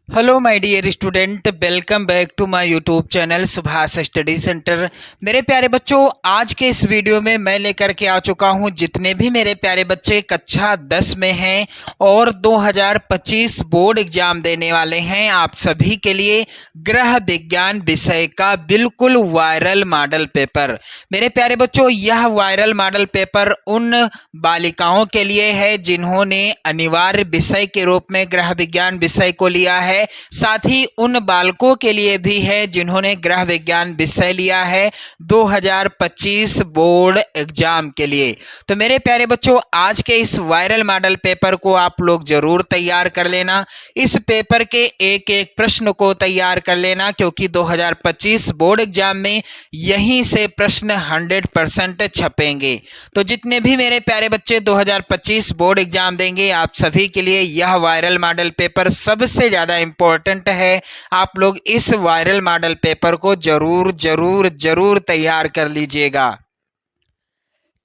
Hello my dear student, welcome back to my YouTube channel Subhash study centre. मेरे प्यारे बच्चों, आज के इस वीडियो में मैं लेकर के आ चुका हूं जितने भी मेरे प्यारे बच्चे कक्षा 10 में हैं और 2025 बोर्ड एग्जाम देने वाले हैं, आप सभी के लिए गृह विज्ञान विषय का बिल्कुल वायरल मॉडल पेपर। मेरे प्यारे बच्चों, यह वायरल मॉडल पेपर उन बालिकाओं के लिए है जिन्होंने अनिवार्य विषय के रूप में गृह विज्ञान विषय को लिया है, साथ ही उन बालकों के लिए भी है जिन्होंने गृह विज्ञान विषय लिया है 2025 बोर्ड एग्जाम के लिए। तो मेरे प्यारे बच्चों, आज के इस वायरल मॉडल पेपर को आप लोग जरूर तैयार कर लेना। इस पेपर के एक एक प्रश्न को तैयार कर लेना, क्योंकि 2025 बोर्ड एग्जाम में यहीं से प्रश्न 100% छपेंगे। तो जितने भी मेरे प्यारे बच्चे 2025 बोर्ड एग्जाम देंगे, आप सभी के लिए यह वायरल मॉडल पेपर सबसे ज़्यादा इम्पोर्टेंट है। आप लोग इस वायरल मॉडल पेपर को जरूर जरूर जरूर तैयार कर लीजिएगा।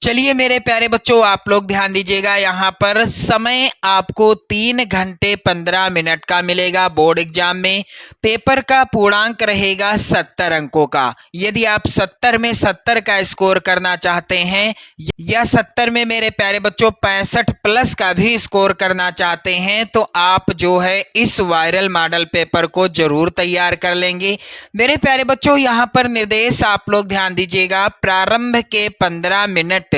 चलिए मेरे प्यारे बच्चों, आप लोग ध्यान दीजिएगा। यहाँ पर समय आपको 3 घंटे 15 मिनट का मिलेगा। बोर्ड एग्जाम में पेपर का पूर्णांक रहेगा 70 अंकों का। यदि आप 70 में 70 का स्कोर करना चाहते हैं या 70 में मेरे प्यारे बच्चों 65 प्लस का भी स्कोर करना चाहते हैं, तो आप जो है इस वायरल मॉडल पेपर को जरूर तैयार कर लेंगे। मेरे प्यारे बच्चों, यहाँ पर निर्देश आप लोग ध्यान दीजिएगा। प्रारंभ के 15 मिनट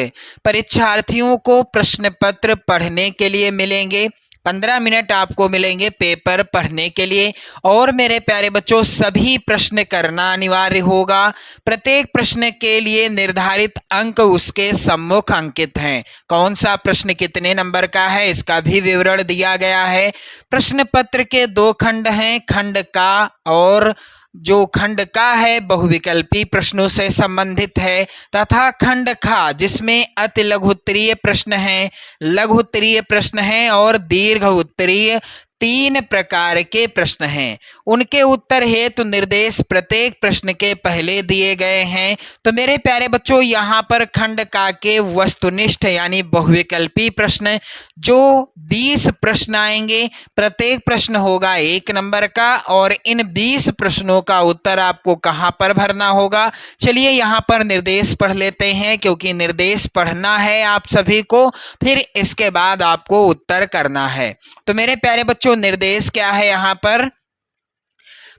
परीक्षार्थियों को प्रश्न पत्र पढ़ने के लिए मिलेंगे। 15 मिनट आपको मिलेंगे पेपर पढ़ने के लिए, और मेरे प्यारे बच्चों सभी प्रश्न करना अनिवार्य होगा। प्रत्येक प्रश्न के लिए निर्धारित अंक उसके सम्मुख अंकित हैं। कौन सा प्रश्न कितने नंबर का है इसका भी विवरण दिया गया है। प्रश्न पत्र के 2 खंड हैं, खंड का और जो खंड का है बहुविकल्पी प्रश्नों से संबंधित है, तथा खंड खा जिसमें अति लघु उत्तरीय प्रश्न हैं, लघु उत्तरीय प्रश्न हैं और दीर्घ उत्तरीय 3 प्रकार के प्रश्न हैं। उनके उत्तर हेतु निर्देश प्रत्येक प्रश्न के पहले दिए गए हैं। तो मेरे प्यारे बच्चों, यहाँ पर खंड का के वस्तुनिष्ठ यानी बहुविकल्पी प्रश्न जो 20 प्रश्न आएंगे, प्रत्येक प्रश्न होगा 1 नंबर का, और इन 20 प्रश्नों का उत्तर आपको कहाँ पर भरना होगा। चलिए यहाँ पर निर्देश पढ़ लेते हैं, क्योंकि निर्देश पढ़ना है आप सभी को, फिर इसके बाद आपको उत्तर करना है। तो मेरे प्यारे बच्चों, निर्देश क्या है यहाँ पर।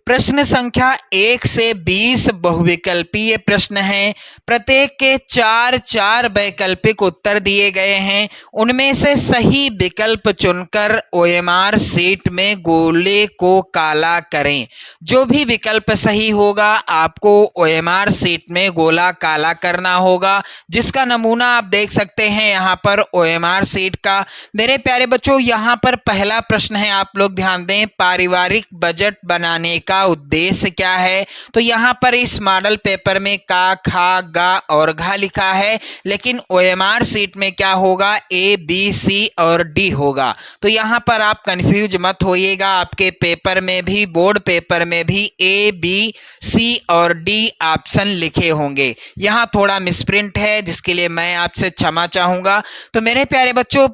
प्रश्न संख्या 1 से 20 बहुविकल्पीय प्रश्न हैं। प्रत्येक के 4 वैकल्पिक उत्तर दिए गए हैं। उनमें से सही विकल्प चुनकर ओएमआर शीट में गोले को काला करें। जो भी विकल्प सही होगा आपको ओएमआर शीट में गोला काला करना होगा, जिसका नमूना आप देख सकते हैं यहाँ पर ओएमआर शीट का। मेरे प्यारे बच्चों, यहाँ पर पहला प्रश्न है, आप लोग ध्यान दें। पारिवारिक बजट बनाने का उद्देश्य क्या है। तो यहाँ पर इस मॉडल पेपर में का, खा, गा और घा लिखा है, लेकिन ओएमआर शीट में क्या होगा, ए, बी, सी और डी होगा। तो यहाँ पर आप कंफ्यूज मत होइएगा। आपके पेपर में भी, बोर्ड पेपर में भी ए, बी, सी और डी ऑप्शन लिखे होंगे। यहाँ थोड़ा मिसप्रिंट है, जिसके लिए मैं आपसे क्षमा चाहूंगा। तो मेरे प्यारे बच्चों,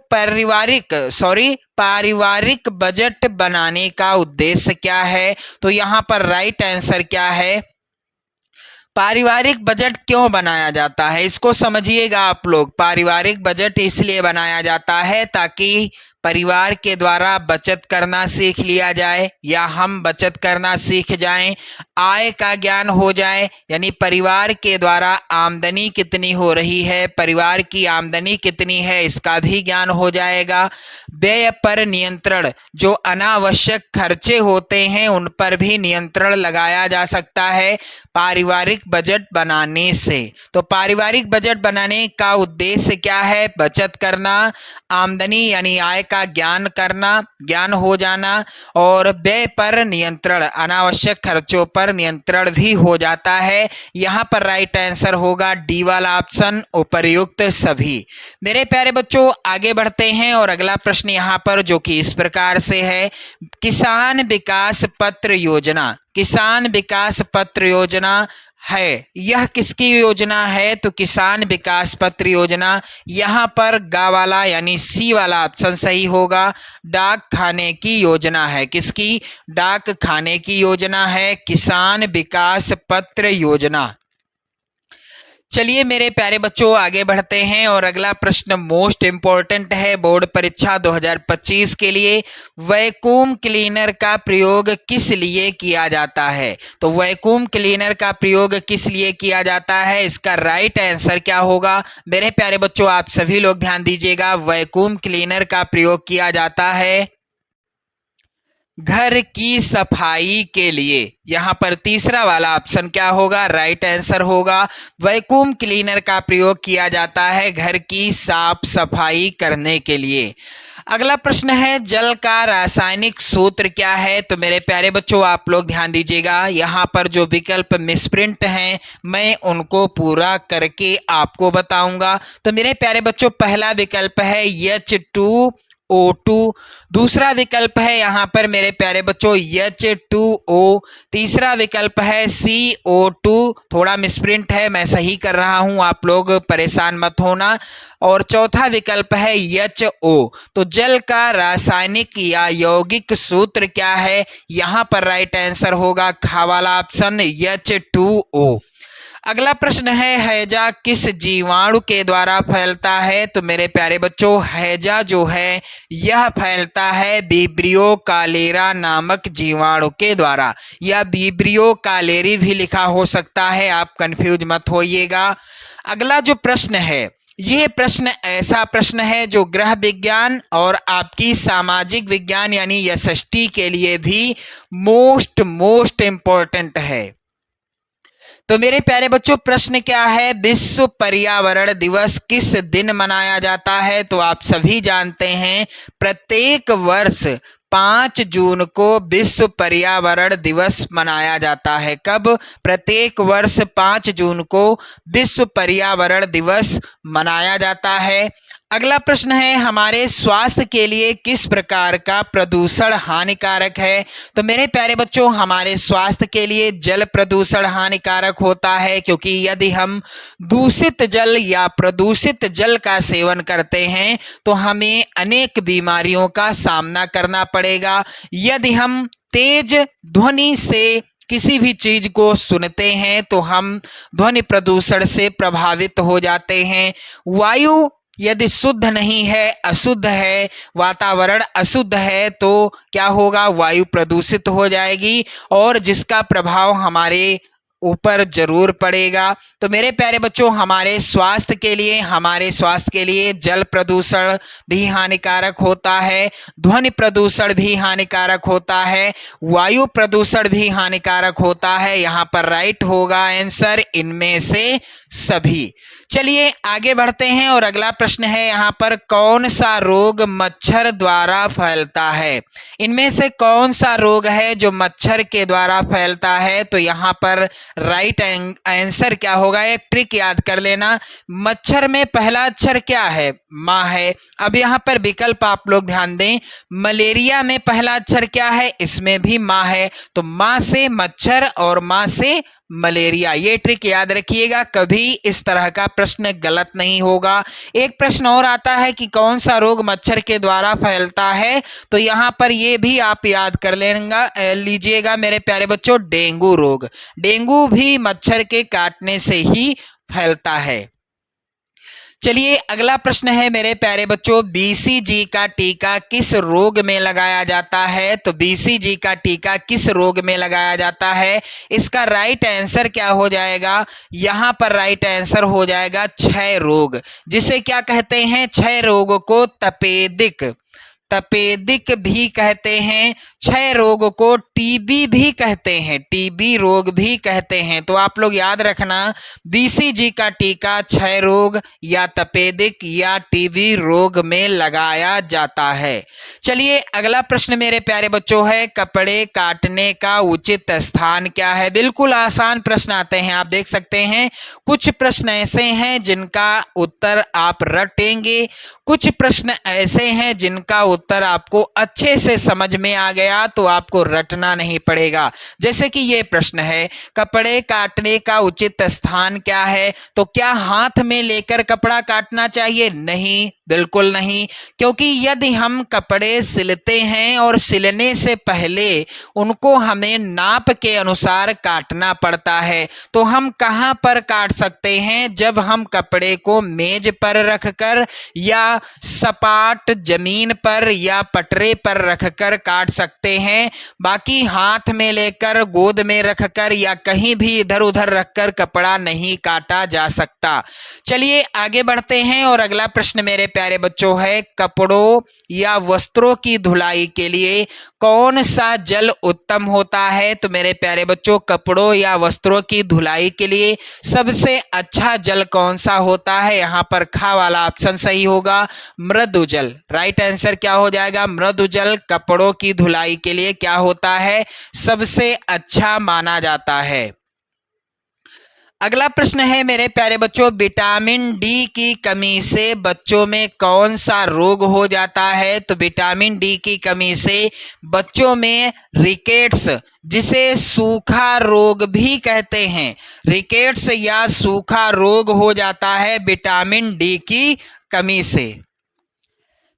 पारिवारिक बजट बनाने का उद्देश्य क्या है। तो यहाँ पर राइट आंसर क्या है, पारिवारिक बजट क्यों बनाया जाता है इसको समझिएगा आप लोग। पारिवारिक बजट इसलिए बनाया जाता है ताकि परिवार के द्वारा बचत करना सीख लिया जाए, या हम बचत करना सीख जाएं, आय का ज्ञान हो जाए, यानी परिवार के द्वारा आमदनी कितनी हो रही है, परिवार की आमदनी कितनी है इसका भी ज्ञान हो जाएगा। व्यय पर नियंत्रण, जो अनावश्यक खर्चे होते हैं उन पर भी नियंत्रण लगाया जा सकता है पारिवारिक बजट बनाने से। तो पारिवारिक बजट बनाने का उद्देश्य क्या है, बचत करना, आमदनी यानी आय का ज्ञान करना, ज्ञान हो जाना, और व्यय पर नियंत्रण, अनावश्यक खर्चों पर नियंत्रण भी हो जाता है। यहाँ पर राइट आंसर होगा डी वाला ऑप्शन, उपर्युक्त सभी। मेरे प्यारे बच्चों, आगे बढ़ते हैं और अगला प्रश्न यहाँ पर जो कि इस प्रकार से है, किसान विकास पत्र योजना किसान विकास पत्र योजना है। यह किसकी योजना है? तो किसान विकास पत्र योजना। यहाँ पर गा वाला यानी सी वाला ऑप्शन सही होगा। डाक खाने की योजना है। किसकी? डाक खाने की योजना है किसान विकास पत्र योजना। चलिए मेरे प्यारे बच्चों आगे बढ़ते हैं और अगला प्रश्न मोस्ट इम्पोर्टेंट है बोर्ड परीक्षा 2025 के लिए। वैक्यूम क्लीनर का प्रयोग किस लिए किया जाता है? तो वैक्यूम क्लीनर का प्रयोग किस लिए किया जाता है? इसका राइट आंसर क्या होगा? मेरे प्यारे बच्चों आप सभी लोग ध्यान दीजिएगा। वैक्यूम क्लीनर का प्रयोग किया जाता है घर की सफाई के लिए। यहाँ पर तीसरा वाला ऑप्शन क्या होगा? राइट आंसर होगा। वैक्यूम क्लीनर का प्रयोग किया जाता है घर की साफ सफाई करने के लिए। अगला प्रश्न है जल का रासायनिक सूत्र क्या है? तो मेरे प्यारे बच्चों आप लोग ध्यान दीजिएगा। यहाँ पर जो विकल्प मिसप्रिंट हैं मैं उनको पूरा करके आपको बताऊंगा। तो मेरे प्यारे बच्चों पहला विकल्प है H2O2। दूसरा विकल्प है यहाँ पर मेरे प्यारे बच्चों H2O। तीसरा विकल्प है CO2। थोड़ा मिसप्रिंट है मैं सही कर रहा हूँ, आप लोग परेशान मत होना। और चौथा विकल्प है HO। तो जल का रासायनिक या यौगिक सूत्र क्या है? यहाँ पर राइट आंसर होगा खा वाला ऑप्शन H2O। अगला प्रश्न है हैजा किस जीवाणु के द्वारा फैलता है? तो मेरे प्यारे बच्चों हैजा जो है यह फैलता है विब्रियो कालेरा नामक जीवाणु के द्वारा, या विब्रियो कालेरी भी लिखा हो सकता है, आप कंफ्यूज मत होइएगा। अगला जो प्रश्न है ये प्रश्न ऐसा प्रश्न है जो गृह विज्ञान और आपकी सामाजिक विज्ञान यानी SST के लिए भी मोस्ट इम्पोर्टेंट है। तो मेरे प्यारे बच्चों प्रश्न क्या है? विश्व पर्यावरण दिवस किस दिन मनाया जाता है? तो आप सभी जानते हैं प्रत्येक वर्ष 5 जून को विश्व पर्यावरण दिवस मनाया जाता है। कब? प्रत्येक वर्ष 5 जून को विश्व पर्यावरण दिवस मनाया जाता है। अगला प्रश्न है हमारे स्वास्थ्य के लिए किस प्रकार का प्रदूषण हानिकारक है? तो मेरे प्यारे बच्चों हमारे स्वास्थ्य के लिए जल प्रदूषण हानिकारक होता है, क्योंकि यदि हम दूषित जल या प्रदूषित जल का सेवन करते हैं तो हमें अनेक बीमारियों का सामना करना पड़ेगा। यदि हम तेज ध्वनि से किसी भी चीज को सुनते हैं तो हम ध्वनि प्रदूषण से प्रभावित हो जाते हैं। वायु यदि शुद्ध नहीं है, अशुद्ध है, वातावरण अशुद्ध है तो क्या होगा? वायु प्रदूषित हो जाएगी और जिसका प्रभाव हमारे ऊपर जरूर पड़ेगा। तो मेरे प्यारे बच्चों हमारे स्वास्थ्य के लिए जल प्रदूषण भी हानिकारक होता है, ध्वनि प्रदूषण भी हानिकारक होता है, वायु प्रदूषण भी हानिकारक होता है। यहाँ पर राइट होगा आंसर इनमें से सभी। चलिए आगे बढ़ते हैं और अगला प्रश्न है यहाँ पर कौन सा रोग मच्छर द्वारा फैलता है? इनमें से कौन सा रोग है जो मच्छर के द्वारा फैलता है? तो यहाँ पर राइट आंसर क्या होगा? एक ट्रिक याद कर लेना, मच्छर में पहला अक्षर क्या है? माँ है। अब यहाँ पर विकल्प आप लोग ध्यान दें, मलेरिया में पहला अक्षर क्या है? इसमें भी माँ है। तो माँ से मच्छर और माँ से मलेरिया, ये ट्रिक याद रखिएगा, कभी इस तरह का प्रश्न गलत नहीं होगा। एक प्रश्न और आता है कि कौन सा रोग मच्छर के द्वारा फैलता है? तो यहाँ पर ये भी आप याद कर लीजिएगा मेरे प्यारे बच्चों, डेंगू रोग। डेंगू भी मच्छर के काटने से ही फैलता है। चलिए अगला प्रश्न है मेरे प्यारे बच्चों, BCG का टीका किस रोग में लगाया जाता है? तो BCG का टीका किस रोग में लगाया जाता है? इसका राइट आंसर क्या हो जाएगा? यहाँ पर राइट आंसर हो जाएगा क्षय रोग, जिसे क्या कहते हैं? क्षय रोग को तपेदिक भी कहते हैं, क्षय रोग को टीबी भी कहते हैं, टीबी रोग भी कहते हैं। तो आप लोग याद रखना BCG का टीका क्षय रोग या तपेदिक या टीबी रोग में लगाया जाता है। चलिए अगला प्रश्न मेरे प्यारे बच्चों है कपड़े काटने का उचित स्थान क्या है? बिल्कुल आसान प्रश्न आते हैं, आप देख सकते हैं। कुछ प्रश्न ऐसे हैं जिनका उत्तर आप रटेंगे, कुछ प्रश्न ऐसे हैं जिनका उत्तर आपको अच्छे से समझ में आ गया गया तो आपको रटना नहीं पड़ेगा। जैसे कि ये प्रश्न है, कपड़े काटने का उचित स्थान क्या है? तो क्या हाथ में लेकर कपड़ा काटना चाहिए? नहीं, बिल्कुल नहीं, क्योंकि यदि हम कपड़े सिलते हैं और सिलने से पहले उनको हमें नाप के अनुसार काटना पड़ता है, तो हम कहाँ पर काट सकते हैं? जब हम कपड़े को मेज पर रखकर या सपाट जमीन पर या पटरे पर रखकर काट सकते हैं। बाकी हाथ में लेकर, गोद में रखकर या कहीं भी इधर उधर रखकर कपड़ा नहीं काटा जा सकता। चलिए आगे बढ़ते हैं और अगला प्रश्न मेरे प्यारे बच्चों है, कपड़ों या वस्त्रों की धुलाई के लिए कौन सा जल उत्तम होता है? तो मेरे प्यारे बच्चों, कपड़ों या वस्त्रों की धुलाई के लिए सबसे अच्छा जल कौन सा होता है? यहाँ पर खा वाला ऑप्शन सही होगा, मृदु जल। राइट आंसर क्या हो जाएगा? मृदु जल कपड़ों की धुलाई के लिए क्या होता है? सबसे अच्छा माना जाता है। अगला प्रश्न है मेरे प्यारे बच्चों, विटामिन डी की कमी से बच्चों में कौन सा रोग हो जाता है? तो विटामिन डी की कमी से बच्चों में रिकेट्स, जिसे सूखा रोग भी कहते हैं, रिकेट्स या सूखा रोग हो जाता है विटामिन डी की कमी से।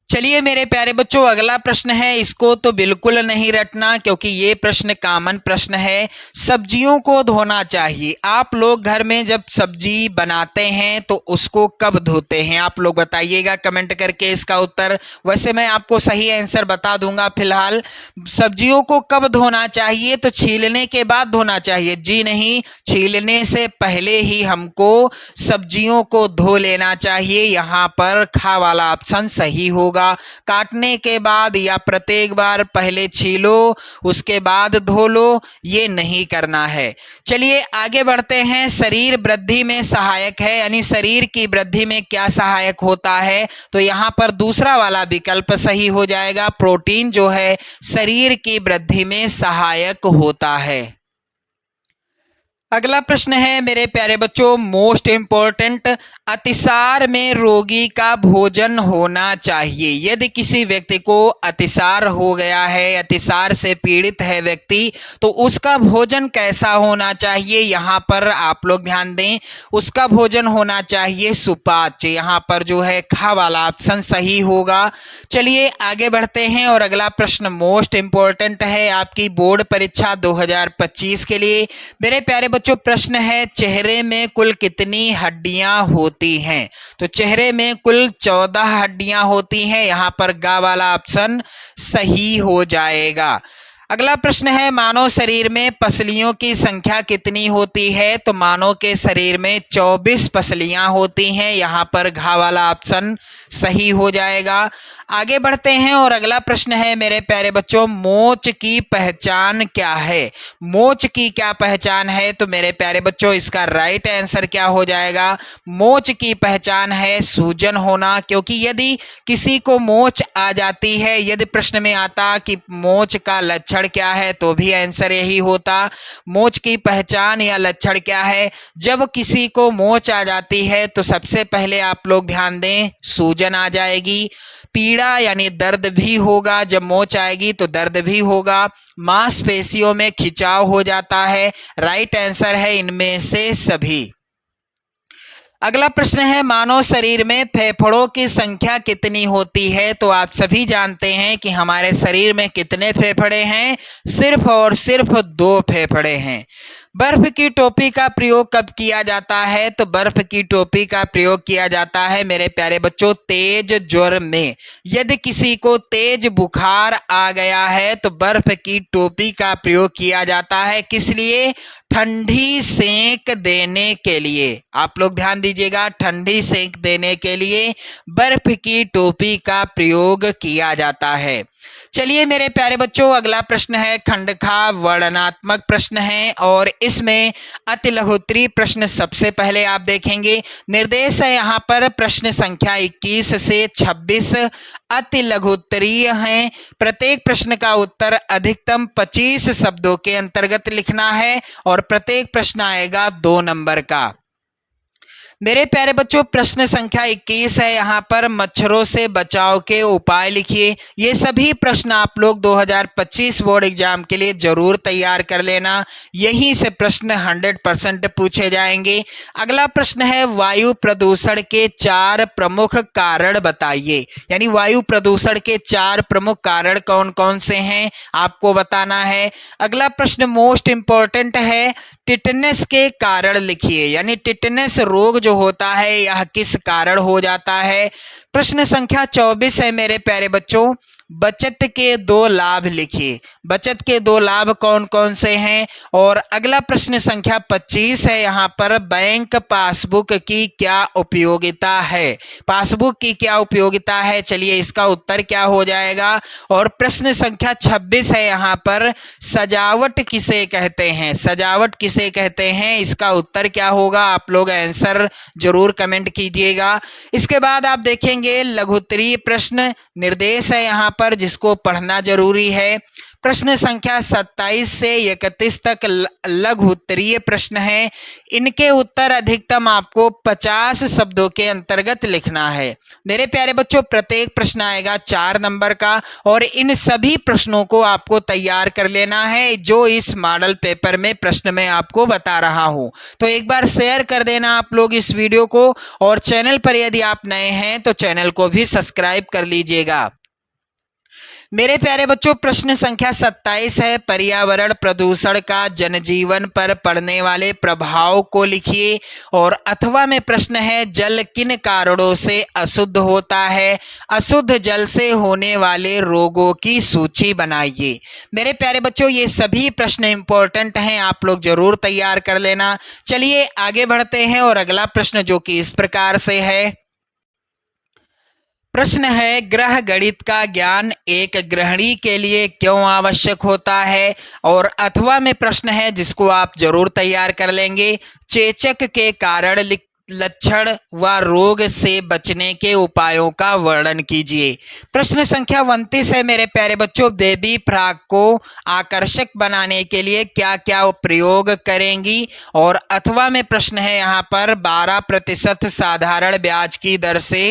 चलिए मेरे प्यारे बच्चों, अगला प्रश्न है, इसको तो बिल्कुल नहीं रटना क्योंकि ये प्रश्न कॉमन प्रश्न है। सब्जियों को धोना चाहिए। आप लोग घर में जब सब्जी बनाते हैं तो उसको कब धोते हैं? आप लोग बताइएगा कमेंट करके इसका उत्तर। वैसे मैं आपको सही आंसर बता दूंगा फिलहाल। सब्जियों को कब धोना चाहिए? तो छीलने के बाद धोना चाहिए। जी नहीं, छीलने से पहले ही हमको सब्जियों को धो लेना चाहिए। यहाँ पर खा वाला ऑप्शन सही होगा। काटने के बाद या प्रत्येक बार पहले छीलो उसके बाद धो लो, ये नहीं करना है। चलिए आगे बढ़ते हैं। शरीर वृद्धि में सहायक है, यानी शरीर की वृद्धि में क्या सहायक होता है? तो यहाँ पर दूसरा वाला विकल्प सही हो जाएगा, प्रोटीन जो है शरीर की वृद्धि में सहायक होता है। अगला प्रश्न है मेरे प्यारे बच्चों, मोस्ट इंपॉर्टेंट, अतिसार में रोगी का भोजन होना चाहिए। यदि किसी व्यक्ति को अतिसार हो गया है, अतिसार से पीड़ित है व्यक्ति, तो उसका भोजन कैसा होना चाहिए? यहाँ पर आप लोग ध्यान दें, उसका भोजन होना चाहिए सुपाच्य। यहाँ पर जो है खा वाला ऑप्शन सही होगा। चलिए आगे बढ़ते हैं और अगला प्रश्न मोस्ट इंपॉर्टेंट है आपकी बोर्ड परीक्षा 2025 के लिए। मेरे प्यारे बच्चों, प्रश्न है, चेहरे में कुल कितनी हड्डियां होती हैं? तो चेहरे में कुल 14 हड्डियां होती हैं। यहाँ पर गा वाला ऑप्शन सही हो जाएगा। अगला प्रश्न है, मानव शरीर में पसलियों की संख्या कितनी होती है? तो मानव के शरीर में 24 पसलियां होती हैं। यहाँ पर घा वाला ऑप्शन सही हो जाएगा। आगे बढ़ते हैं और अगला प्रश्न है मेरे प्यारे बच्चों, मोच की पहचान क्या है? मोच की क्या पहचान है? तो मेरे प्यारे बच्चों इसका राइट आंसर क्या हो जाएगा? मोच की पहचान है सूजन होना, क्योंकि यदि किसी को मोच आ जाती है, यदि प्रश्न में आता कि मोच का लक्षण क्या है, तो भी आंसर यही होता। मोच की पहचान या लक्षण क्या है? जब किसी को मोच आ जाती है तो सबसे पहले आप लोग ध्यान दें, सूजन आ जाएगी, पीड़ा यानी दर्द भी होगा। जब मोच आएगी तो दर्द भी होगा, मांसपेशियों में खिंचाव हो जाता है। राइट आंसर है इनमें से सभी। अगला प्रश्न है, मानव शरीर में फेफड़ों की संख्या कितनी होती है? तो आप सभी जानते हैं कि हमारे शरीर में कितने फेफड़े हैं? सिर्फ और सिर्फ 2 फेफड़े हैं। बर्फ की टोपी का प्रयोग कब किया जाता है? तो बर्फ की टोपी का प्रयोग किया जाता है मेरे प्यारे बच्चों तेज ज्वर में। यदि किसी को तेज बुखार आ गया है तो बर्फ की टोपी का प्रयोग किया जाता है। किस लिए? ठंडी सेंक देने के लिए। आप लोग ध्यान दीजिएगा, ठंडी सेंक देने के लिए बर्फ की टोपी का प्रयोग किया जाता है। चलिए मेरे प्यारे बच्चों, अगला प्रश्न है खंडखा वर्णनात्मक प्रश्न है और इसमें अति लघुत्तरीय प्रश्न सबसे पहले आप देखेंगे। निर्देश है यहाँ पर प्रश्न संख्या 21 से 26 अति लघुत्तरीय हैं। प्रत्येक प्रश्न का उत्तर अधिकतम 25 शब्दों के अंतर्गत लिखना है और प्रत्येक प्रश्न आएगा 2 नंबर का। मेरे प्यारे बच्चों प्रश्न संख्या 21 है, यहाँ पर मच्छरों से बचाव के उपाय लिखिए। ये सभी प्रश्न आप लोग 2025 बोर्ड एग्जाम के लिए जरूर तैयार कर लेना, यहीं से प्रश्न 100% पूछे जाएंगे। अगला प्रश्न है वायु प्रदूषण के 4 प्रमुख कारण बताइए, यानी वायु प्रदूषण के 4 प्रमुख कारण कौन कौन से हैं आपको बताना है। अगला प्रश्न मोस्ट इंपॉर्टेंट है, टिटनेस के कारण लिखिए, यानी टिटनेस रोग जो होता है यह किस कारण हो जाता है। प्रश्न संख्या 24 है मेरे प्यारे बच्चों, बचत के 2 लाभ लिखिए। बचत के 2 लाभ कौन कौन से हैं। और अगला प्रश्न संख्या 25 है, यहाँ पर बैंक पासबुक की क्या उपयोगिता है। पासबुक की क्या उपयोगिता है, चलिए इसका उत्तर क्या हो जाएगा। और प्रश्न संख्या 26 है, यहाँ पर सजावट किसे कहते हैं। सजावट किसे कहते हैं, इसका उत्तर क्या होगा, आप लोग आंसर जरूर कमेंट कीजिएगा। इसके बाद आप देखेंगे लघुत्तरीय प्रश्न निर्देश है यहाँ पर, जिसको पढ़ना जरूरी है। प्रश्न संख्या 27 से 31 तक लघु उत्तरीय प्रश्न है। इनके उत्तर अधिकतम आपको 50 शब्दों के अंतर्गत लिखना है। मेरे प्यारे बच्चों प्रत्येक प्रश्न आएगा 4 नंबर का, और इन सभी प्रश्नों को आपको तैयार कर लेना है जो इस मॉडल पेपर में प्रश्न में आपको बता रहा हूं। तो एक बार शेयर कर देना आप लोग इस वीडियो को, और चैनल पर यदि आप नए हैं तो चैनल को भी सब्सक्राइब कर लीजिएगा। मेरे प्यारे बच्चों प्रश्न संख्या 27 है, पर्यावरण प्रदूषण का जनजीवन पर पड़ने वाले प्रभाव को लिखिए। और अथवा में प्रश्न है, जल किन कारणों से अशुद्ध होता है। अशुद्ध जल से होने वाले रोगों की सूची बनाइए। मेरे प्यारे बच्चों ये सभी प्रश्न इंपॉर्टेंट हैं, आप लोग जरूर तैयार कर लेना। चलिए आगे बढ़ते हैं, और अगला प्रश्न जो कि इस प्रकार से है, प्रश्न है ग्रह गणित का ज्ञान एक गृहिणी के लिए क्यों आवश्यक होता है। और अथवा में प्रश्न है जिसको आप जरूर तैयार कर लेंगे, चेचक के कारण लक्षण व रोग से बचने के उपायों का वर्णन कीजिए। प्रश्न संख्या 29 है मेरे प्यारे बच्चों, बेबी फ्रॉक को आकर्षक बनाने के लिए क्या क्या प्रयोग करेंगी। और अथवा में प्रश्न है यहाँ पर 12% साधारण ब्याज की दर से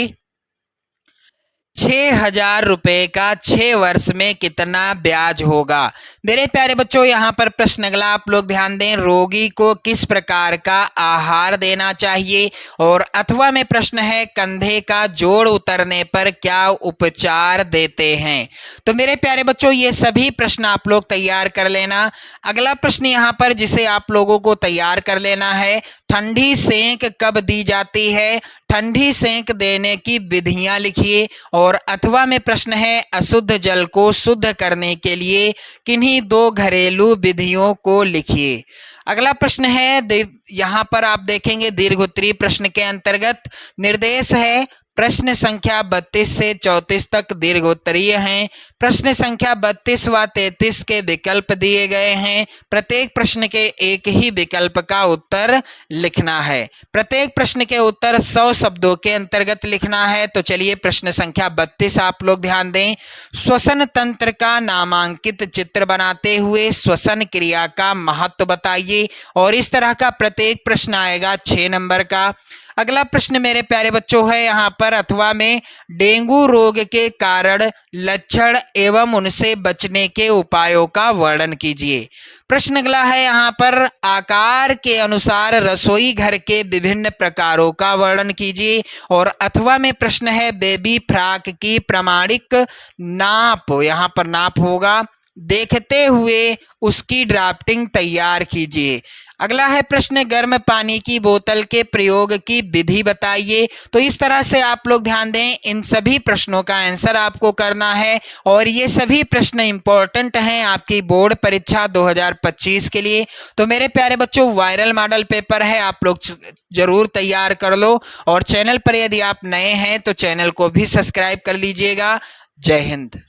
6,000 रुपए का 6 वर्ष में कितना ब्याज होगा। मेरे प्यारे बच्चों यहाँ पर प्रश्न अगला आप लोग ध्यान दें, रोगी को किस प्रकार का आहार देना चाहिए। और अथवा में प्रश्न है कंधे का जोड़ उतरने पर क्या उपचार देते हैं। तो मेरे प्यारे बच्चों ये सभी प्रश्न आप लोग तैयार कर लेना। अगला प्रश्न यहाँ पर जिसे आप लोगों को तैयार कर लेना है, ठंडी सेंक कब दी जाती है। ठंडी सेंक देने की विधियां लिखिए। और अथवा में प्रश्न है अशुद्ध जल को शुद्ध करने के लिए किन्हीं 2 घरेलू विधियों को लिखिए। अगला प्रश्न है यहाँ पर आप देखेंगे दीर्घोत्तरीय प्रश्न के अंतर्गत निर्देश है। प्रश्न संख्या 32 से 34 तक दीर्घोत्तरीय हैं। प्रश्न संख्या 32 व 33 के विकल्प दिए गए हैं। प्रत्येक प्रश्न के एक ही विकल्प का उत्तर लिखना है। प्रत्येक प्रश्न के उत्तर 100 शब्दों के अंतर्गत लिखना है। तो चलिए प्रश्न संख्या 32 आप लोग ध्यान दें, श्वसन तंत्र का नामांकित चित्र बनाते हुए श्वसन क्रिया का महत्व बताइए। और इस तरह का प्रत्येक प्रश्न आएगा 6 नंबर का। अगला प्रश्न मेरे प्यारे बच्चों है यहाँ पर अथवा में डेंगू रोग के कारण लक्षण एवं उनसे बचने के उपायों का वर्णन कीजिए। प्रश्न अगला है यहाँ पर आकार के अनुसार रसोई घर के विभिन्न प्रकारों का वर्णन कीजिए। और अथवा में प्रश्न है बेबी फ्रॉक की प्रमाणिक नाप, यहाँ पर नाप होगा, देखते हुए उसकी ड्राफ्टिंग तैयार कीजिए। अगला है प्रश्न गर्म पानी की बोतल के प्रयोग की विधि बताइए। तो इस तरह से आप लोग ध्यान दें, इन सभी प्रश्नों का आंसर आपको करना है। और ये सभी प्रश्न इंपॉर्टेंट हैं आपकी बोर्ड परीक्षा 2025 के लिए। तो मेरे प्यारे बच्चों वायरल मॉडल पेपर है, आप लोग जरूर तैयार कर लो। और चैनल पर यदि आप नए हैं तो चैनल को भी सब्सक्राइब कर लीजिएगा। जय हिंद।